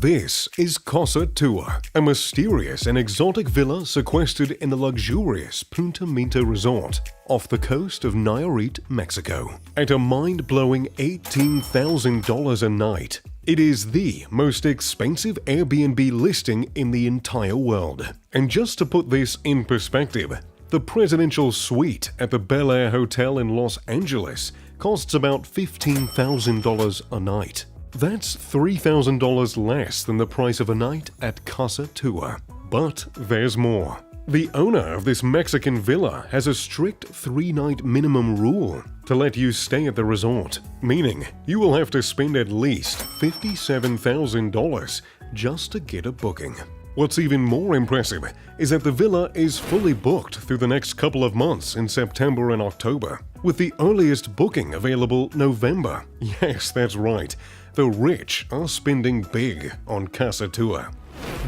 This is Casa Tour, a mysterious and exotic villa sequestered in the luxurious Punta Mita resort off the coast of Nayarit, Mexico. At a mind-blowing $18,000 a night, it is the most expensive Airbnb listing in the entire world. And just to put this in perspective, the presidential suite at the Bel Air Hotel in Los Angeles costs about $15,000 a night. That's $3,000 less than the price of a night at Casa Tour. But there's more. The owner of this Mexican villa has a strict 3-night minimum rule to let you stay at the resort, meaning you will have to spend at least $57,000 just to get a booking. What's even more impressive is that the villa is fully booked through the next couple of months in September and October, with the earliest booking available November. Yes, that's right. The rich are spending big on Casa Tour.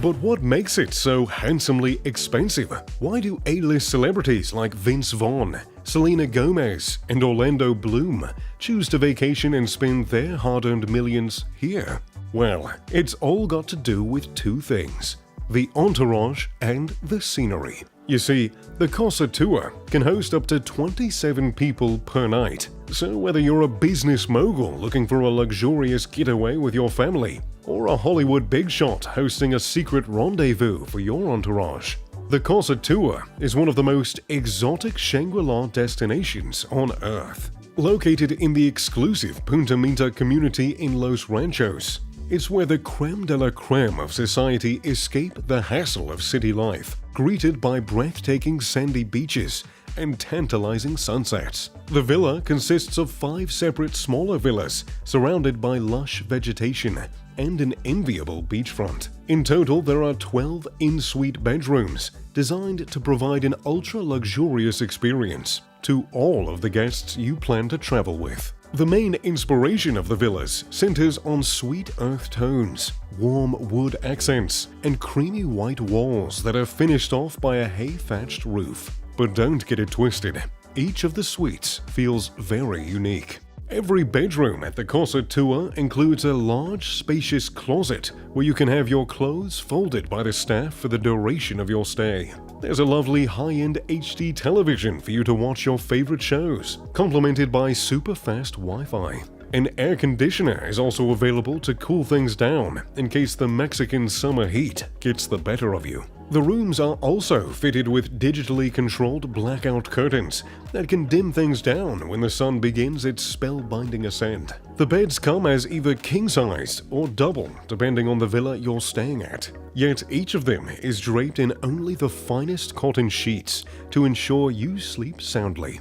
But what makes it so handsomely expensive? Why do A-list celebrities like Vince Vaughn, Selena Gomez, and Orlando Bloom choose to vacation and spend their hard-earned millions here? Well, it's all got to do with two things: the entourage and the scenery. You see, the Casa Tour can host up to 27 people per night. So whether you're a business mogul looking for a luxurious getaway with your family, or a Hollywood big shot hosting a secret rendezvous for your entourage, the Casa Tour is one of the most exotic Shangri-La destinations on Earth. Located in the exclusive Punta Mita community in Los Ranchos, it's where the creme de la creme of society escape the hassle of city life, greeted by breathtaking sandy beaches and tantalizing sunsets. The villa consists of 5 separate smaller villas surrounded by lush vegetation and an enviable beachfront. In total, there are 12 in-suite bedrooms designed to provide an ultra-luxurious experience to all of the guests you plan to travel with. The main inspiration of the villas centers on sweet earth tones, warm wood accents, and creamy white walls that are finished off by a hay-thatched roof. But don't get it twisted, each of the suites feels very unique. Every bedroom at the Casa Tour includes a large, spacious closet where you can have your clothes folded by the staff for the duration of your stay. There's a lovely high-end HD television for you to watch your favorite shows, complemented by super-fast Wi-Fi. An air conditioner is also available to cool things down in case the Mexican summer heat gets the better of you. The rooms are also fitted with digitally controlled blackout curtains that can dim things down when the sun begins its spellbinding ascent. The beds come as either king-sized or double, depending on the villa you're staying at. Yet each of them is draped in only the finest cotton sheets to ensure you sleep soundly.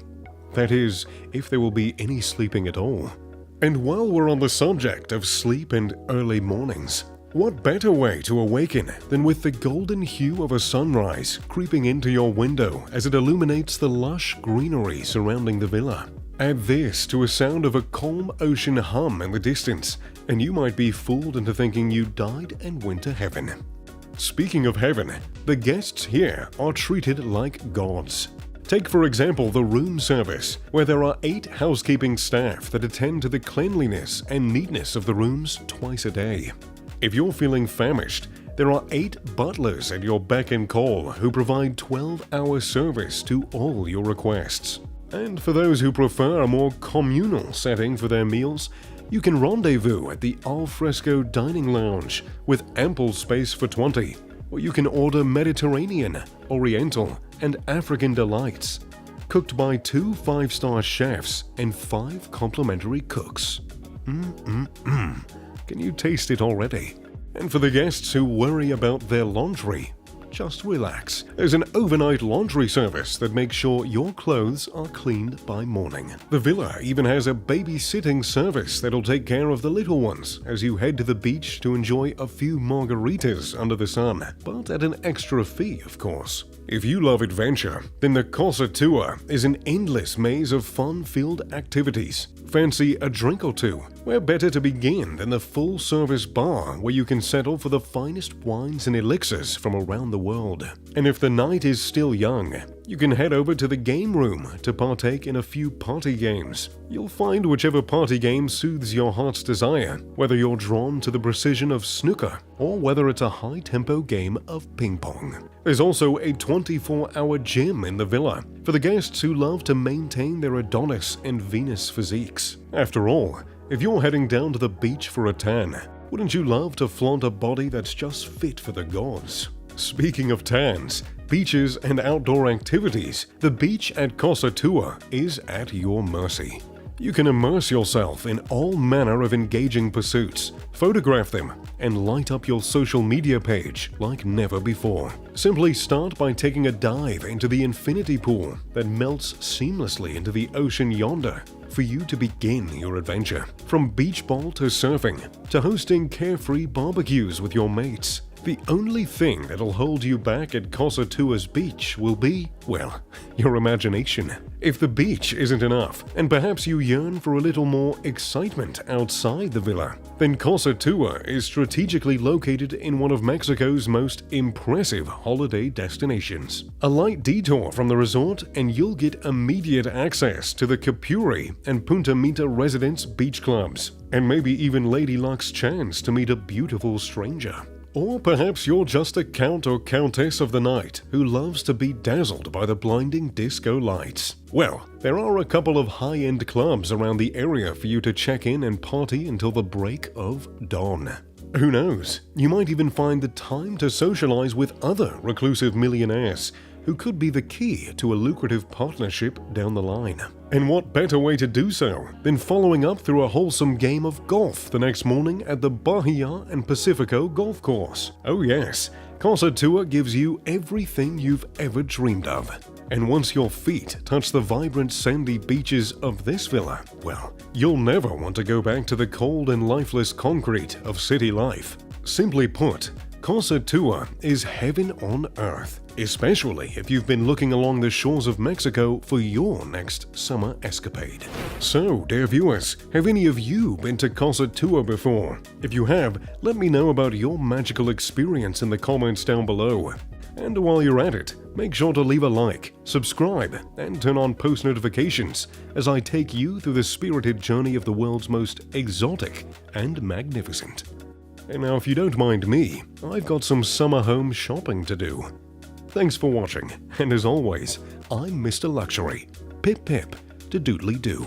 That is, if there will be any sleeping at all. And while we're on the subject of sleep and early mornings, what better way to awaken than with the golden hue of a sunrise creeping into your window as it illuminates the lush greenery surrounding the villa? Add this to a sound of a calm ocean hum in the distance, and you might be fooled into thinking you died and went to heaven. Speaking of heaven, the guests here are treated like gods. Take for example the room service, where there are 8 housekeeping staff that attend to the cleanliness and neatness of the rooms twice a day. If you're feeling famished, there are 8 butlers at your beck and call who provide 12-hour service to all your requests. And for those who prefer a more communal setting for their meals, you can rendezvous at the al fresco dining lounge with ample space for 20, where you can order Mediterranean, Oriental, and African delights, cooked by 2 5-star chefs and 5 complimentary cooks. Can you taste it already? And for the guests who worry about their laundry, just relax. There's an overnight laundry service that makes sure your clothes are cleaned by morning. The villa even has a babysitting service that'll take care of the little ones as you head to the beach to enjoy a few margaritas under the sun, but at an extra fee, of course. If you love adventure, then the Casa Tour is an endless maze of fun-filled activities. Fancy a drink or two? Where better to begin than the full-service bar where you can settle for the finest wines and elixirs from around the world. And if the night is still young, You can head over to the game room to partake in a few party games. You'll find whichever party game soothes your heart's desire, whether you're drawn to the precision of snooker or whether it's a high-tempo game of ping pong. There's also a 24-hour gym in the villa for the guests who love to maintain their Adonis and Venus physiques. After all, if you're heading down to the beach for a tan, wouldn't you love to flaunt a body that's just fit for the gods? Speaking of tans, beaches and outdoor activities, the beach at Cosa Tua is at your mercy. You can immerse yourself in all manner of engaging pursuits, photograph them, and light up your social media page like never before. Simply start by taking a dive into the infinity pool that melts seamlessly into the ocean yonder for you to begin your adventure. From beach ball to surfing, to hosting carefree barbecues with your mates, the only thing that'll hold you back at Cosa Tua's beach will be, well, your imagination. If the beach isn't enough, and perhaps you yearn for a little more excitement outside the villa, then Cosa Tua is strategically located in one of Mexico's most impressive holiday destinations. A light detour from the resort and you'll get immediate access to the Capuri and Punta Mita residence beach clubs, and maybe even Lady Luck's chance to meet a beautiful stranger. Or perhaps you're just a count or countess of the night who loves to be dazzled by the blinding disco lights. Well, there are a couple of high-end clubs around the area for you to check in and party until the break of dawn. Who knows, you might even find the time to socialize with other reclusive millionaires who could be the key to a lucrative partnership down the line. And what better way to do so than following up through a wholesome game of golf the next morning at the Bahia and Pacifico golf course? Oh yes, Cosa Tua gives you everything you've ever dreamed of. And once your feet touch the vibrant sandy beaches of this villa, well, you'll never want to go back to the cold and lifeless concrete of city life. Simply put, Cosa Tua is heaven on earth, especially if you've been looking along the shores of Mexico for your next summer escapade. So, dear viewers, have any of you been to Cosa Tua before? If you have, let me know about your magical experience in the comments down below. And while you're at it, make sure to leave a like, subscribe, and turn on post notifications as I take you through the spirited journey of the world's most exotic and magnificent. And now, if you don't mind me, I've got some summer home shopping to do. Thanks for watching, and as always, I'm Mr. Luxury. Pip pip to doodly doo.